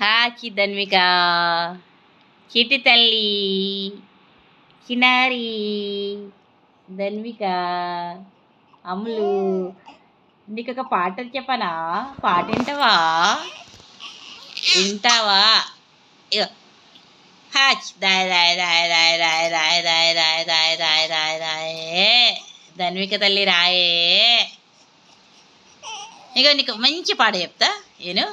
హాచి ధన్విక, చిటి తల్లి, చిన్నారి ధన్విక, అమ్ములు. నీకు ఒక పాట చెప్పనా? పాట వింటావా? వింటావా? ఇగో హాచ్ దాయ్ దాయ్ దాయ్ దాయ్ దాయ్ దాయ్ దాయ్ దాయ్ దాయ్ దాయ్ దాయ్ దాయే ధన్విక తల్లి రాయే. ఇగో నీకు మంచి పాట చెప్తా నేను.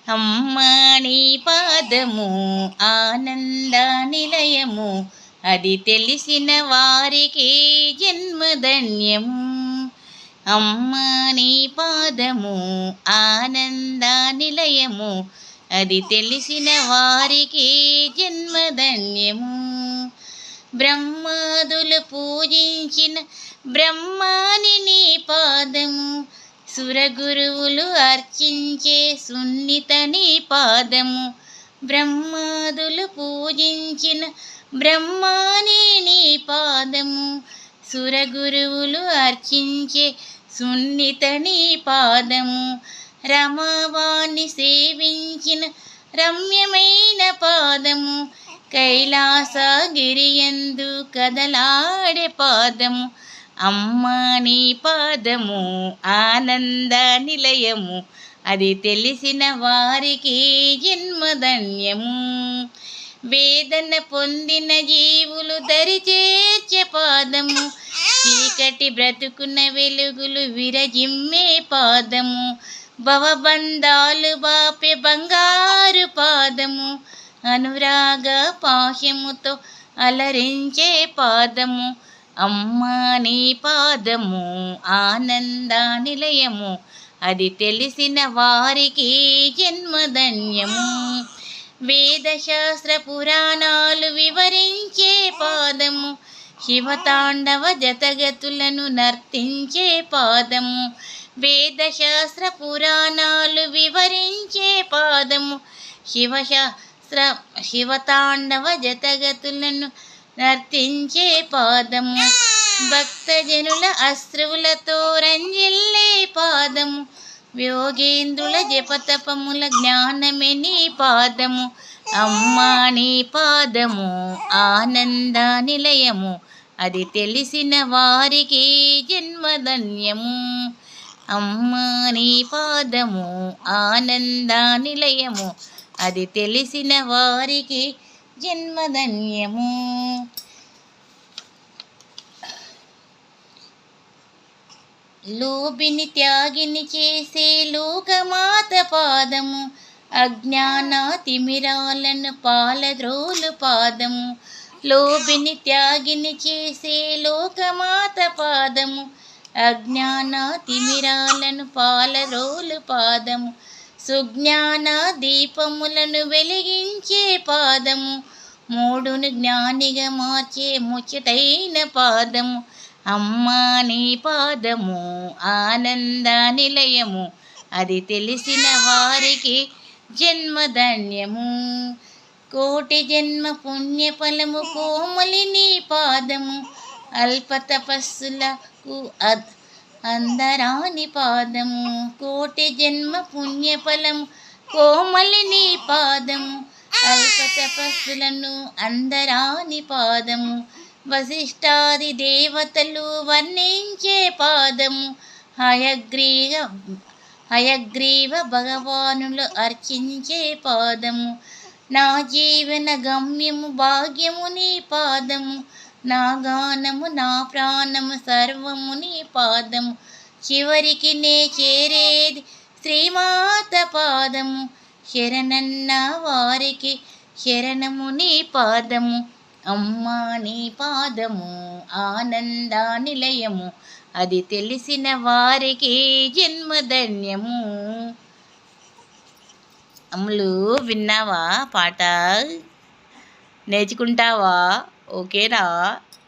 అమ్మా నీ పాదము ఆనంద నిలయము, అది తెలిసిన వారికి జన్మధన్యము. అమ్మా నీ పాదము ఆనంద నిలయము, అది తెలిసిన వారికి జన్మధన్యము. బ్రహ్మాదులు పూజించిన బ్రహ్మాని నీ పాదము, సురగురువులు అర్చించే సున్నిత నీ పాదము. బ్రహ్మాదులు పూజించిన బ్రహ్మాని నీ పాదము, సురగురువులు అర్చించే సున్నిత నీ పాదము. రమవాణి సేవించిన రమ్యమైన పాదము, కైలాసగిరియందు కదలాడే పాదము. అమ్మా నీ పాదము ఆనంద నిలయము, అది తెలిసిన వారికి జన్మధన్యము. వేదన పొందిన జీవులు దరిచేర్చే పాదము, చీకటి బ్రతుకున్న వెలుగులు విరజిమ్మే పాదము. భవబంధాలు బాపే బంగారు పాదము, అనురాగ పాశముతో అలరించే పాదము. అమ్మా నీ పాదము ఆనంద నిలయము, అది తెలిసిన వారికి జన్మధన్యము. వేదశాస్త్ర పురాణాలు వివరించే పాదము, శివతాండవ జతగతులను నర్తించే పాదము. వేదశాస్త్ర పురాణాలు వివరించే పాదము, శివతాండవ జతగతులను నర్తించే పాదము. భక్తజనుల అశ్రువులతో రంజిల్లే పాదము, యోగేంద్రుల జపతపముల జ్ఞానమే నీ పాదము. అమ్మా నీ పాదము ఆనంద నిలయము, అది తెలిసిన వారికి జన్మధన్యము. అమ్మా నీ పాదము ఆనంద నిలయము, అది తెలిసిన వారికి జన్మధన్యము. లోబిని త్యాగిని చేసే లోకమాత పాదము, అజ్ఞాన తిమిరాలను పాలద్రోలు పాదము. లోబిని త్యాగిని చేసే లోకమాత పాదము, అజ్ఞాన తిమిరాలను పాలరోలు పాదము. సుజ్ఞాన దీపములను వెలిగించే పాదము, మూడును జ్ఞానిగా మార్చే ముచ్చటైన పాదము. అమ్మా నీ పాదము ఆనంద నిలయము, అది తెలిసిన వారికి జన్మధన్యము. కోటి జన్మ పుణ్యఫలము కోమలి నీ పాదము, అల్ప తపస్సులకు అందరాని పాదము. కోటి జన్మ పుణ్యఫలము కోమలి నీ పాదము, అల్ప తపస్సులను అందరాని పాదము. వశిష్ఠాది దేవతలు వర్ణించే పాదము, హయగ్రీవ భగవానులు అర్చించే పాదము. నా జీవన గమ్యము భాగ్యము నీ పాదము, నా గానము నా ప్రాణము సర్వము నీ పాదము. చివరికి నే చేరేది శ్రీమాత పాదము, శరణన్న వారికి శరణము నీ పాదము. అమ్మా నీ పాదము ఆనంద నిలయము, అది తెలిసిన వారికి జన్మధన్యము. అమ్ములు విన్నావా పాట? నేర్చుకుంటావా? ఓకేనా?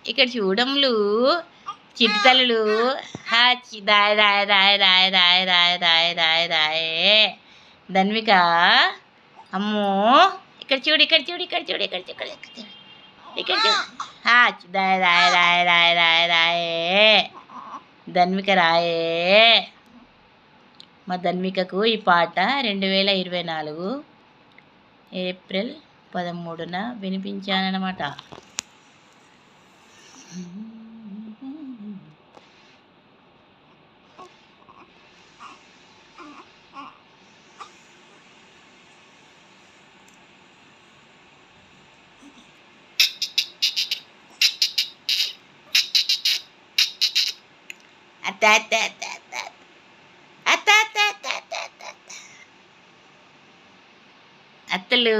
ఇక్కడ చూడములు చిట్టి తల్లులు హాచి దాయ దాయ దాయ దాయ దాయ దాయ దాయ దాయ దాయే ధన్విక. అమ్మో ఇక్కడ చూడు, ఇక్కడ చూడు, ఇక్కడ చూడు, ఇక్కడ చూడు, ఇక్కడ చూడు, ఇక్కడ చూడు. హాచ్ దాయ దాయ దాయ దాయ దాయ దాయే ధన్విక రాయే. మా ధన్వికకు ఈ పాట 2024 ఏప్రిల్ 13న వినిపించానన్నమాట. అత్తలు